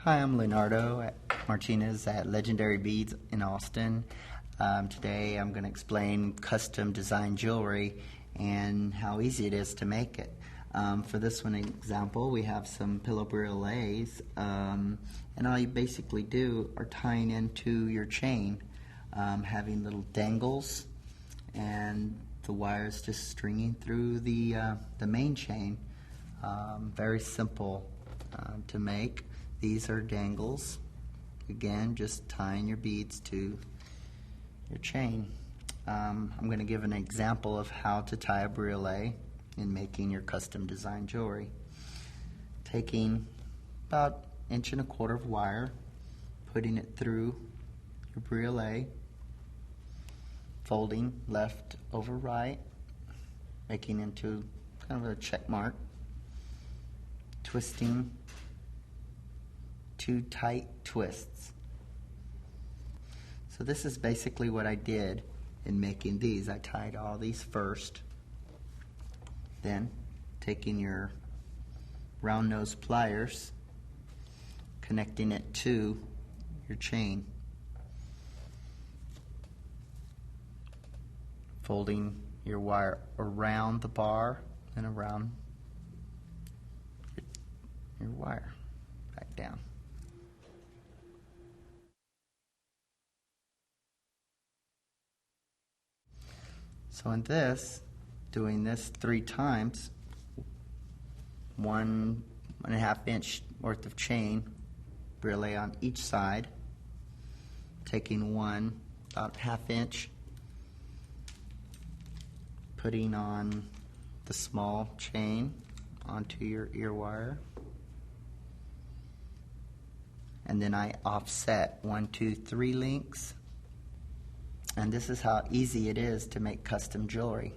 Hi, I'm Leonardo Martinez at Legendary Beads in Austin. Today I'm going to explain custom design jewelry and how easy it is to make it. For this one example, we have some pillow bracelets, and all you basically do are tying into your chain, having little dangles, and the wires just stringing through the main chain. Very simple to make. These are dangles. Again, just tying your beads to your chain. I'm going to give an example of how to tie a bracelet in making your custom design jewelry. Taking about 1.25 inches of wire, putting it through your bracelet, folding left over right, making into kind of a check mark, twisting 2 tight twists. So this is basically what I did in making these. I tied all these first, then taking your round nose pliers, connecting it to your chain, folding your wire around the bar and around your wire back down. So in this, doing this 3 times, 1.5 inch worth of chain, bracelet on each side, taking one about 1/2 inch, putting on the small chain onto your ear wire, and then I offset 1, 2, 3 links. And this is how easy it is to make custom jewelry.